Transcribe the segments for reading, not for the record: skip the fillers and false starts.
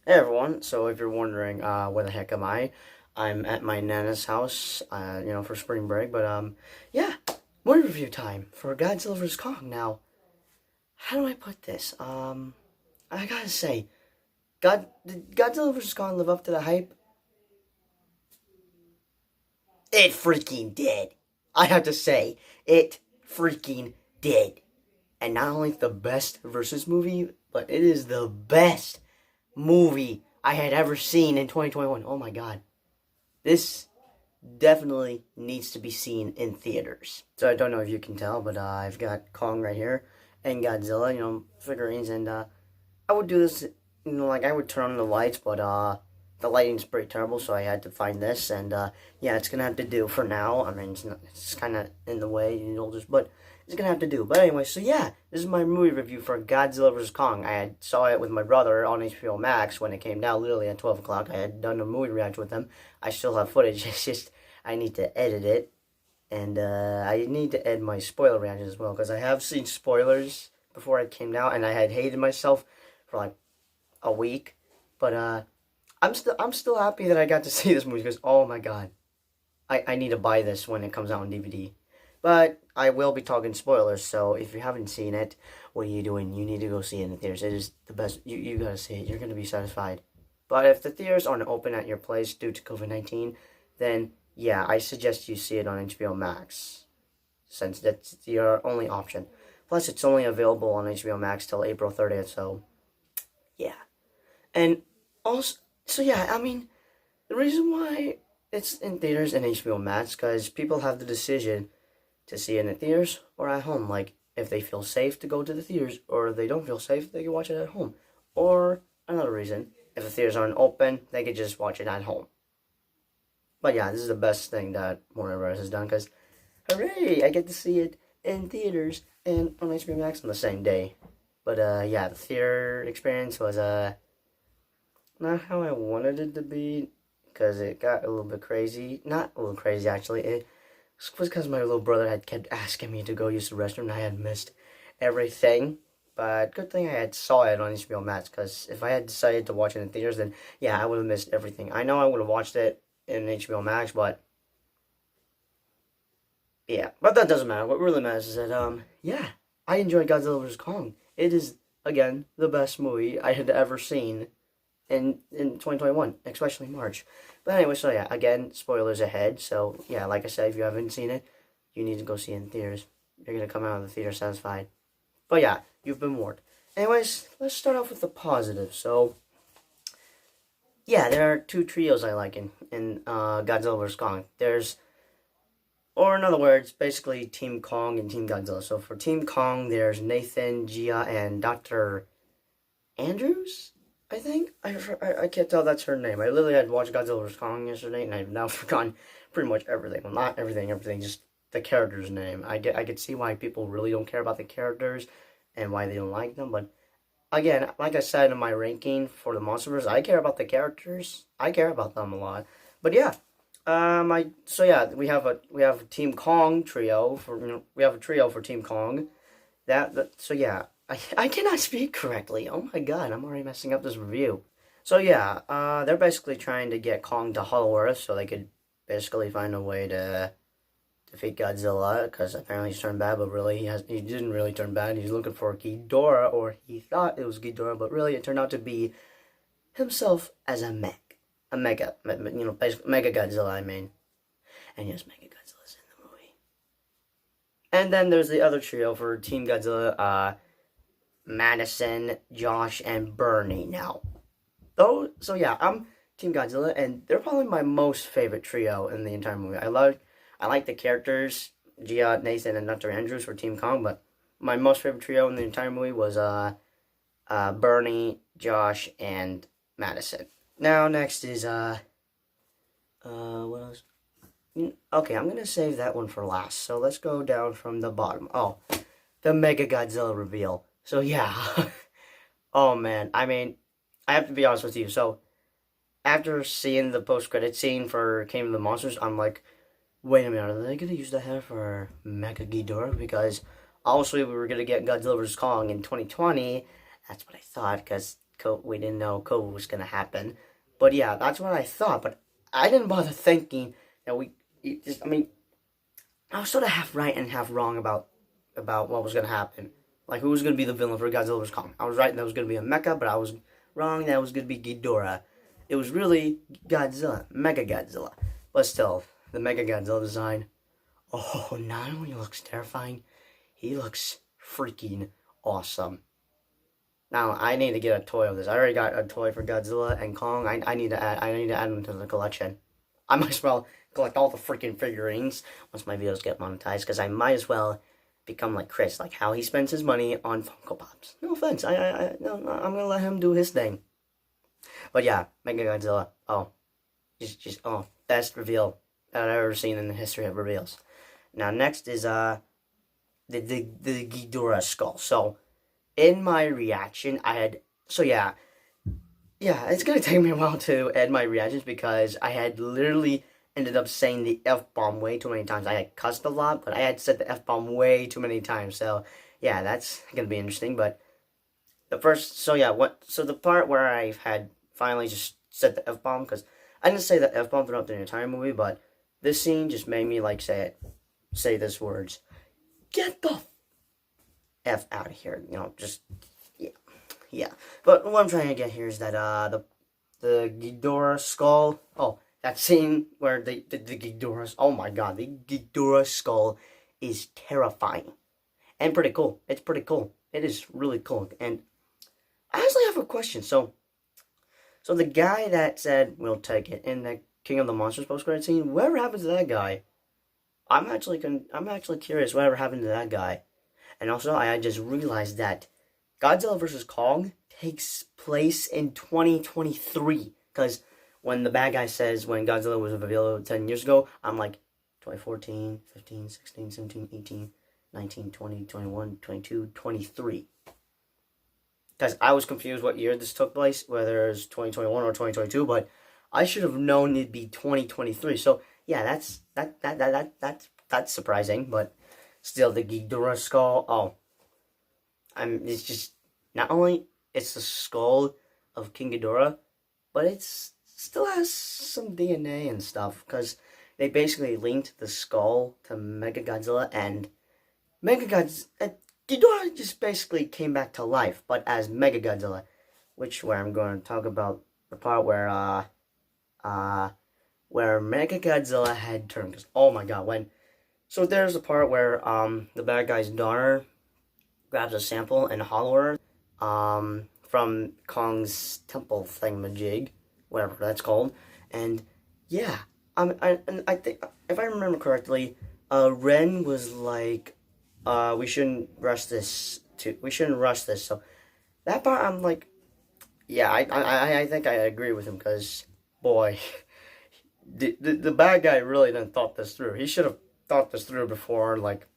Hey everyone, so if you're wondering where the heck am I, I'm at my Nana's house, for spring break, but yeah, movie review time for Godzilla vs. Kong. Now, how do I put this? I gotta say, did Godzilla vs. Kong live up to the hype? It freaking did. I have to say, it freaking did. And not only the best versus movie, but it is the best movie I had ever seen in 2021. Oh my god. This definitely needs to be seen in theaters. So I don't know if you can tell, but I've got Kong right here and Godzilla, figurines, and I would do this, like I would turn on the lights, but the lighting's pretty terrible, so I had to find this, and yeah, it's gonna have to do for now. I mean, it's kind of in the way, but it's gonna have to do. But anyway, so yeah, this is my movie review for Godzilla vs. Kong. saw it with my brother on HBOMax when it came down, literally at 12 o'clock. I had done a movie reaction with him. I still have footage. It's just I need to edit it, and I need to edit my spoiler reaction as well, because I have seen spoilers before it came down, and I had hated myself for like a week, but I'm still happy that I got to see this movie, because oh my god, I need to buy this when it comes out on DVD. But I will be talking spoilers, so if you haven't seen it, what are you doing? You need to go see it in the theaters. It is the best. You gotta see it. You're gonna be satisfied. But if the theaters aren't open at your place due to COVID-19, then yeah, I suggest you see it on HBO Max, since that's your only option. Plus, it's only available on HBO Max till April 30th, so yeah. And also, so yeah, I mean, the reason why it's in theaters and HBO Max, because people have the decision to see it in the theaters or at home. Like, if they feel safe to go to the theaters, or they don't feel safe, they can watch it at home. Or another reason, if the theaters aren't open, they could just watch it at home. But yeah, this is the best thing that Warner Bros. Has done, because hooray, I get to see it in theaters and on HBO Max on the same day. But yeah, the theater experience was not how I wanted it to be, because it got a little bit crazy. Not a little crazy, actually. It was because my little brother had kept asking me to go use the restroom, and I had missed everything. But good thing I had saw it on HBO Max, because if I had decided to watch it in theaters, then yeah, I would have missed everything. I know I would have watched it in HBO Max, but yeah, but that doesn't matter. What really matters is that yeah, I enjoyed Godzilla vs. Kong. It is again the best movie I had ever seen in 2021, especially March. But anyway, so yeah, again, spoilers ahead. So yeah, like I said, if you haven't seen it, you need to go see it in theaters. You're gonna come out of the theater satisfied. But yeah, you've been warned. Anyways, let's start off with the positive. So yeah, there are two trios I like in Godzilla vs. Kong. Or in other words, basically Team Kong and Team Godzilla. So for Team Kong, there's Nathan, Gia, and Dr. Andrews, I think. I can't tell that's her name. I literally had watched Godzilla vs. Kong yesterday, and I've now forgotten pretty much everything. Well, not everything, just the character's name. I could see why people really don't care about the characters and why they don't like them, but again, like I said in my ranking for the MonsterVerse, I care about the characters. I care about them a lot. But yeah, so yeah, we have Team Kong trio for we have a trio for Team Kong. So yeah, I cannot speak correctly. Oh my god, I'm already messing up this review. So yeah, they're basically trying to get Kong to Hollow Earth so they could basically find a way to defeat Godzilla, because apparently he's turned bad, but really he didn't really turn bad. He's looking for Ghidorah, or he thought it was Ghidorah, but really it turned out to be himself as basically Mega Godzilla. I mean, and yes, Mega Godzilla's in the movie. And then there's the other trio for Team Godzilla, Madison, Josh, and Bernie. Now, so yeah, I'm Team Godzilla, and they're probably my most favorite trio in the entire movie. I like the characters. Gia, Nathan, and Dr. Andrews for Team Kong, but my most favorite trio in the entire movie was Bernie, Josh, and Madison. Now next is what else? Okay, I'm gonna save that one for last. So let's go down from the bottom. Oh, the Mega Godzilla reveal. So yeah, oh man, I mean, I have to be honest with you. So after seeing the post-credit scene for King of the Monsters, I'm like, wait a minute, are they gonna use that head for Mega Ghidorah? Because obviously we were gonna get Godzilla vs. Kong in 2020. That's what I thought, because we didn't know COVID was gonna happen. But yeah, that's what I thought. But I didn't bother thinking that I mean, I was sort of half right and half wrong about what was gonna happen. Like who was gonna be the villain for Godzilla vs Kong. I was right that it was gonna be a mecha, but I was wrong that it was gonna be Ghidorah. It was really Godzilla, Mega Godzilla. But still, the Mega Godzilla design. Oh, not only looks terrifying, he looks freaking awesome. Now I need to get a toy of this. I already got a toy for Godzilla and Kong. I need to add them to the collection. I might as well collect all the freaking figurines once my videos get monetized, because I might as well become like Chris, like how he spends his money on Funko Pops. No offense, no, I'm gonna let him do his thing. But yeah, Mega Godzilla. Oh, best reveal that I've ever seen in the history of reveals. Now next is the Ghidorah skull. So in my reaction, yeah, it's gonna take me a while to add my reactions because I had literally ended up saying the F-bomb way too many times. I had cussed a lot, but I had said the F-bomb way too many times. So yeah, that's gonna be interesting. But the part where I had finally just said the F-bomb, because I didn't say the F-bomb throughout the entire movie, but this scene just made me like say these words. Get the F out of here. Yeah. But what I'm trying to get here is that the Ghidorah skull. Oh, that scene where the Ghidorah. Oh my god, the Ghidorah skull is terrifying and pretty cool. It's pretty cool. It is really cool. And I actually have a question. So the guy that said we'll take it in the King of the Monsters post-credit scene, whatever happened to that guy? I'm actually curious whatever happened to that guy. And also, I just realized that Godzilla vs. Kong takes place in 2023. Because when the bad guy says when Godzilla was revealed 10 years ago, I'm like 2014, 15, 16, 17, 18, 19, 20, 21, 22, 23. Because I was confused what year this took place, whether it was 2021 or 2022, but I should have known it'd be 2023. So yeah, that's surprising, but still the Ghidorah skull. Oh, it's just not only it's the skull of King Ghidorah, but it's still has some DNA and stuff, because they basically linked the skull to Mechagodzilla, and Ghidorah just basically came back to life, but as Mechagodzilla, where I'm going to talk about the part where Mechagodzilla had turned. Cause oh my god, so there's a part where the bad guy's daughter grabs a sample in Hollow Earth from Kong's temple thingamajig, whatever that's called, and yeah, I think if I remember correctly, Ren was like, we shouldn't rush this. So that part, I'm like, yeah, I think I agree with him, because boy, the bad guy really didn't thought this through. He should have thought this through before, like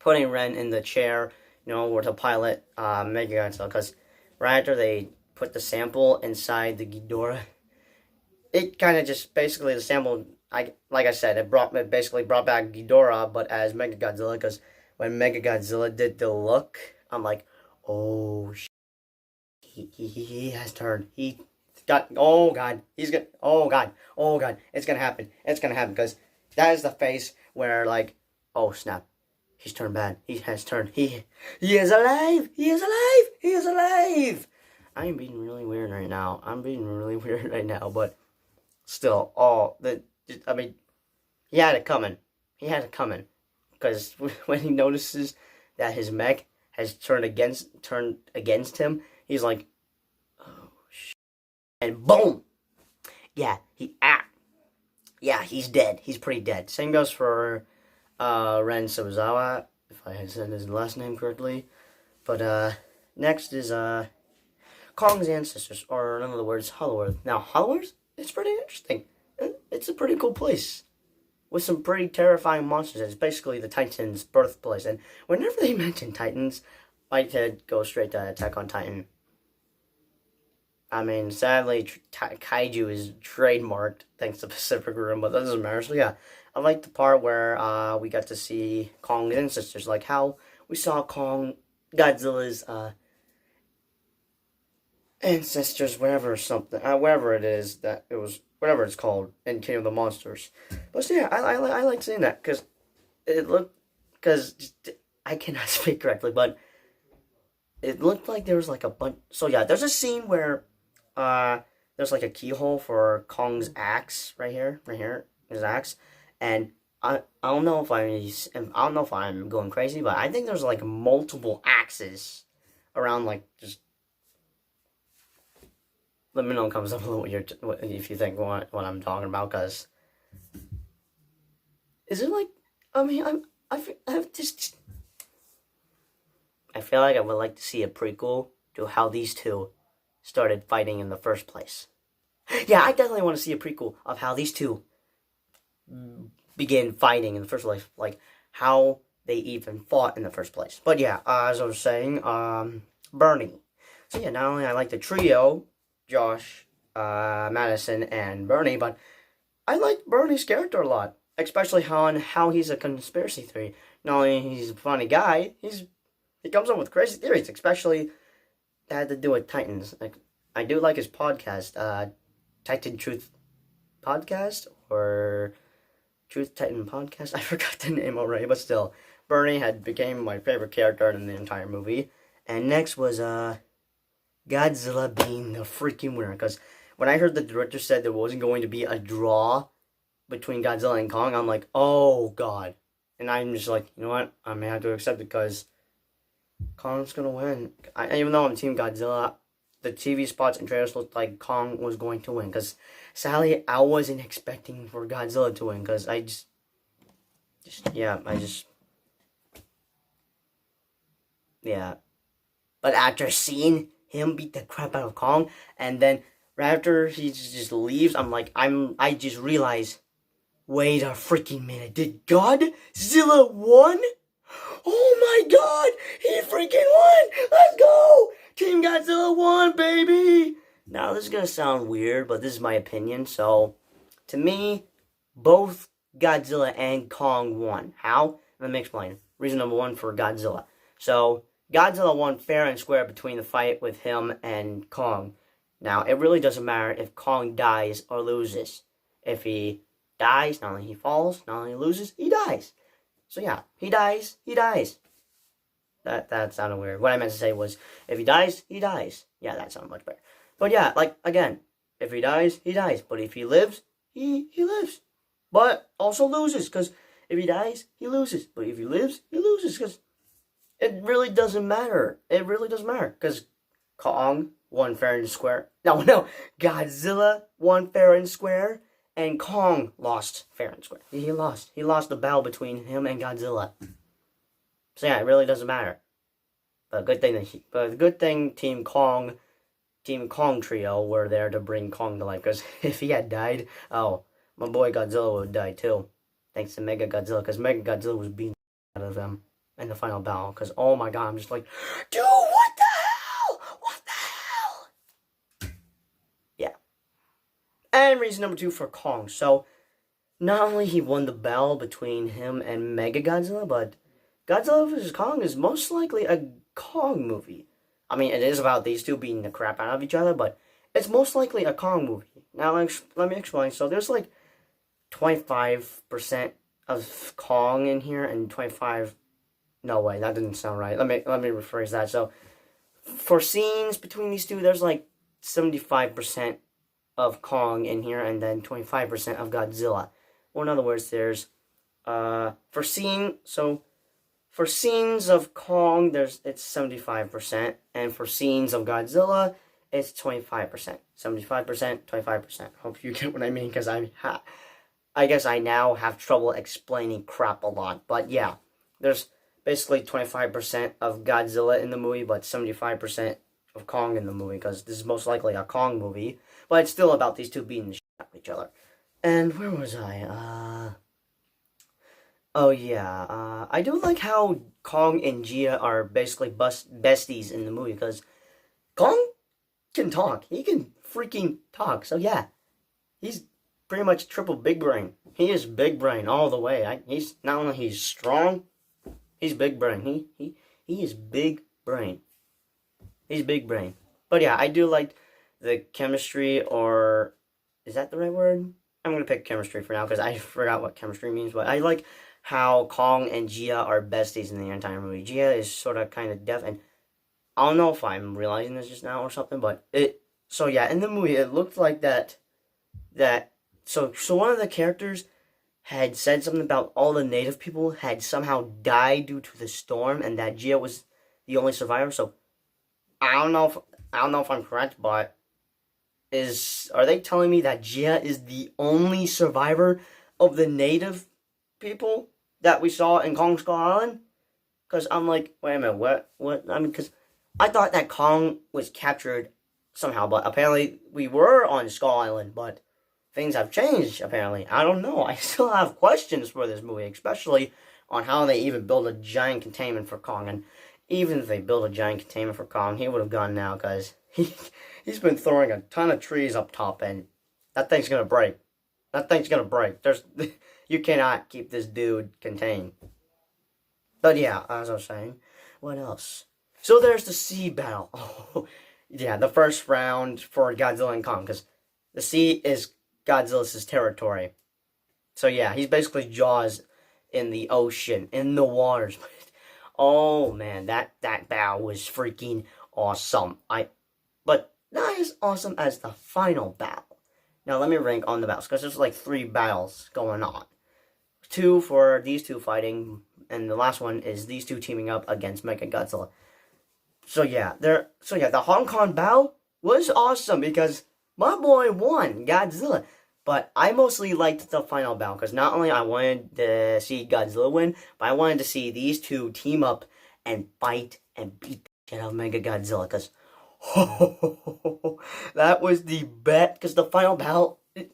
putting Ren in the chair, or to pilot Mechagodzilla, because right after they put the sample inside the Ghidorah, it kind of just basically the sample. Like I said, it basically brought back Ghidorah, but as Mechagodzilla, because when Mechagodzilla did the look, I'm like, oh shit, he has turned. He got, oh god, it's gonna happen, because that is the face where like, oh snap, he's turned bad, he has turned, he is alive, I'm being really weird right now, but still, he had it coming, because when he notices that his mech has turned against him, he's like, oh shit, and boom, he's dead. He's pretty dead. Same goes for Ren Sozawa, if I had said his last name correctly. But next is Kong's ancestors, or in other words, Hollow Earth. Now, Hollow Earth, it's pretty interesting. It's a pretty cool place with some pretty terrifying monsters. It's basically the Titans' birthplace. And whenever they mention Titans, my head goes straight to Attack on Titan. I mean, sadly, kaiju is trademarked thanks to Pacific Rim, but that doesn't matter. So yeah, I like the part where we got to see Kong's ancestors, like how we saw Godzilla's ancestors, whatever it is that it was, whatever it's called in King of the Monsters. But so yeah, I like seeing that because it looked, because I cannot speak correctly, but it looked like there was like a bunch. So yeah, there's a scene where there's like a keyhole for Kong's axe right here, his axe, and I don't know if I'm going crazy, but I think there's like multiple axes around, like, just let me know in the comments below if you think what I'm talking about, because is it like, I mean, I feel like I would like to see a prequel to how these two started fighting in the first place. Yeah, I definitely want to see a prequel of how these two began fighting in the first place, like how they even fought in the first place. But yeah, as I was saying, Bernie. So yeah, not only I like the trio, Josh, Madison, and Bernie, but I like Bernie's character a lot, especially how he's a conspiracy theory. Not only he's a funny guy, he comes up with crazy theories, especially that had to do with Titans. Like, I do like his podcast, Titan Truth Podcast, or Truth Titan Podcast. I forgot the name already, but still, Bernie had became my favorite character in the entire movie. And next was Godzilla being the freaking winner, because when I heard the director said there wasn't going to be a draw between Godzilla and Kong, I'm like, oh god. And I'm just like, you know what? I may have to accept it because Kong's gonna win. Even though I'm Team Godzilla, the TV spots and trailers looked like Kong was going to win. Because sadly, I wasn't expecting for Godzilla to win. Because yeah. But after seeing him beat the crap out of Kong, and then right after he just leaves, I just realized, wait a freaking minute, did Godzilla won? Oh my god, he freaking won! Let's go! Team Godzilla won, baby! Now, this is gonna sound weird, but this is my opinion. So, to me, both Godzilla and Kong won. How? Let me explain. Reason number one for Godzilla. So, Godzilla won fair and square between the fight with him and Kong. Now, it really doesn't matter if Kong dies or loses. If he dies, not only he falls, not only he loses, he dies. So yeah, he dies, he dies. That sounded weird. What I meant to say was, if he dies, he dies. Yeah, that sounded much better. But yeah, like, again, if he dies, he dies. But if he lives, he lives. But also loses, because if he dies, he loses. But if he lives, he loses, because it really doesn't matter. It really doesn't matter, because Kong won fair and square. No, Godzilla won fair and square. And Kong lost fair and square. He lost. He lost the battle between him and Godzilla. So yeah, it really doesn't matter. But good thing Team Kong trio were there to bring Kong to life. Because if he had died, oh, my boy Godzilla would have died too. Thanks to Mega Godzilla. Because Mega Godzilla was beating out of them in the final battle. Because oh my god, I'm just like, dude, what the hell? What the hell? Yeah. And reason number two for Kong. So, not only he won the battle between him and Mega Godzilla, but Godzilla vs. Kong is most likely a Kong movie. I mean, it is about these two beating the crap out of each other, but it's most likely a Kong movie. Now, let me explain. So, there's like 25% of Kong in here, and 25... No way, that didn't sound right. Let me rephrase that. So, for scenes between these two, there's like 75% of Kong in here, and then 25% of Godzilla. Or in other words, there's for scenes of Kong, it's 75%, and for scenes of Godzilla, it's 25%. 75%, 25%. Hope you get what I mean, because I guess I now have trouble explaining crap a lot. But yeah, there's basically 25% of Godzilla in the movie, but 75% of Kong in the movie, because this is most likely a Kong movie. But it's still about these two beating the shit out of each other. And where was I? Oh yeah, I do like how Kong and Gia are basically besties in the movie, because Kong can talk. He can freaking talk. So yeah, he's pretty much triple big brain. He is big brain all the way. He's not only he's strong, he's big brain. He is big brain. He's big brain. But yeah, I do like the chemistry, or is that the right word? I'm gonna pick chemistry for now because I forgot what chemistry means. But I like how Kong and Gia are besties in the entire movie. Gia is sort of kind of deaf, and I don't know if I'm realizing this just now or something, but it. So yeah, in the movie, it looked like that. So one of the characters had said something about all the native people had somehow died due to the storm, and that Gia was the only survivor. So I don't know if I don't know if I'm correct, but are they telling me that Gia is the only survivor of the native people that we saw in Kong Skull Island? Because I'm like, wait a minute, what? I mean, because I thought that Kong was captured somehow, but apparently we were on Skull Island, but things have changed, apparently. I don't know. I still have questions for this movie, especially on how they even build a giant containment for Kong. And even if they build a giant containment for Kong, he would have gone now, because he's been throwing a ton of trees up top, and that thing's gonna break. That thing's gonna break. You cannot keep this dude contained. But yeah, as I was saying, what else? So there's the sea battle. Oh, yeah, the first round for Godzilla and Kong, because the sea is Godzilla's territory. So yeah, he's basically Jaws in the ocean, in the waters. Oh man, that battle was freaking awesome. But not as awesome as the final battle. Now let me rank on the battles, because there's like 3 battles going on. 2 for these two fighting, and the last one is these two teaming up against Mega Godzilla. So yeah, the Hong Kong battle was awesome because my boy won, Godzilla. But I mostly liked the final battle because not only I wanted to see Godzilla win, but I wanted to see these two team up and fight and beat the shit out of Mega Godzilla. Because that was the best. Because the final battle, it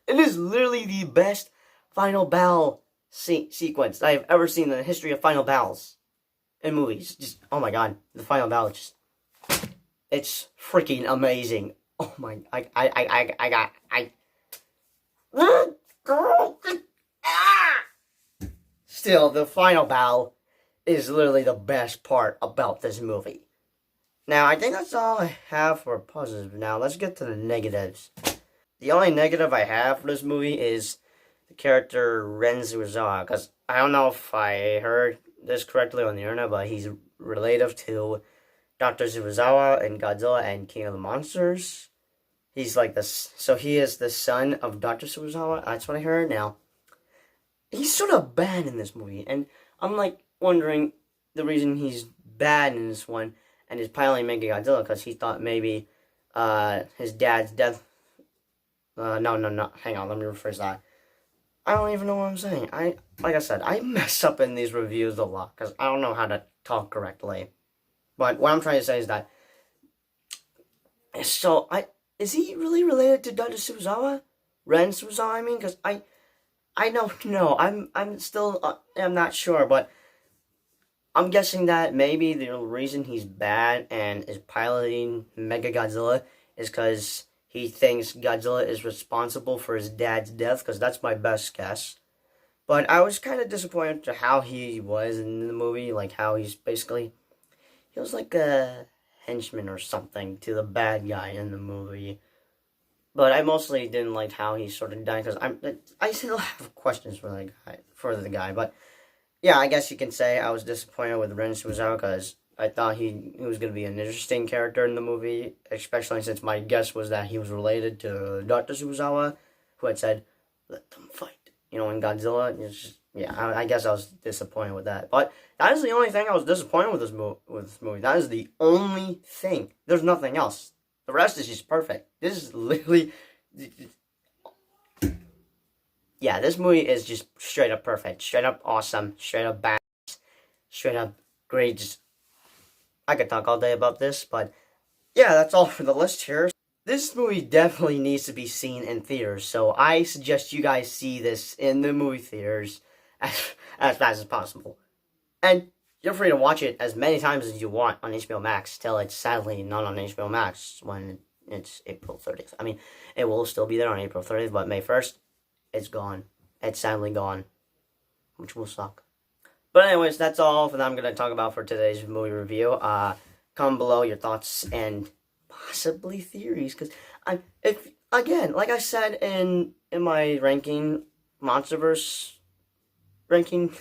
is literally the best final battle sequence that I've ever seen in the history of final battles in movies. Just, oh my god, the final battle, it's freaking amazing. Oh my, Still, the final battle is literally the best part about this movie. Now, I think that's all I have for positives. Now, let's get to the negatives. The only negative I have for this movie is the character Ren Suzawa, because I don't know if I heard this correctly on the internet, but he's relative to Dr. Suzawa in Godzilla and King of the Monsters. He's like this, so he is the son of Dr. Suzawa. That's what I heard. Now, he's sort of bad in this movie, and I'm like wondering the reason he's bad in this one and is piloting Mega Godzilla, because he thought maybe his dad's death. No. Hang on, let me rephrase that. I don't even know what I'm saying. Like I said, I mess up in these reviews a lot because I don't know how to talk correctly. But what I'm trying to say is that, so is he really related to Dr. Suzawa? Ren Suzawa, I mean, because I don't know. I'm still I'm not sure, but I'm guessing that maybe the reason he's bad and is piloting Mega Godzilla is because he thinks Godzilla is responsible for his dad's death, because that's my best guess. But I was kind of disappointed to how he was in the movie, like how he was like a henchman or something to the bad guy in the movie. But I mostly didn't like how he sort of died, because I still have questions for the guy. But yeah, I guess you can say I was disappointed with Ren Suzawa, because I thought he was going to be an interesting character in the movie, especially since my guess was that he was related to Dr. Suzawa, who had said, "Let them fight." In Godzilla. I guess I was disappointed with that. But that is the only thing I was disappointed with this movie. That is the only thing. There's nothing else. The rest is just perfect. This is literally... Yeah, this movie is just straight up perfect. Straight up awesome. Straight up badass. Straight up great. Just, I could talk all day about this, but yeah, that's all for the list here. This movie definitely needs to be seen in theaters, so I suggest you guys see this in the movie theaters as fast as possible. And you're free to watch it as many times as you want on HBOMax, till it's sadly not on HBOMax when it's April 30th. I mean, it will still be there on April 30th, but May 1st, it's gone. It's sadly gone, which will suck. But anyways, that's all that I'm going to talk about for today's movie review. Comment below your thoughts and possibly theories, because if again, like I said in my ranking, MonsterVerse ranking,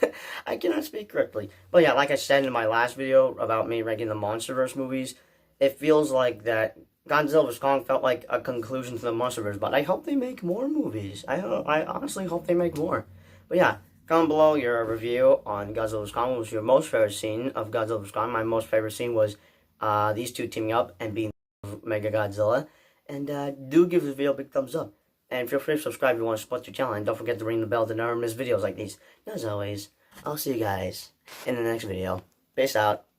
I cannot speak correctly, but yeah, like I said in my last video about me ranking the MonsterVerse movies, it feels like that Godzilla vs Kong felt like a conclusion to the MonsterVerse, but I hope they make more movies. I honestly hope they make more. But yeah, comment below your review on Godzilla vs Kong. What was your most favorite scene of Godzilla vs Kong? My most favorite scene was these two teaming up and being Mega Godzilla. And do give this video a big thumbs up. And feel free to subscribe if you want to support your channel. And don't forget to ring the bell to never miss videos like these. And as always, I'll see you guys in the next video. Peace out.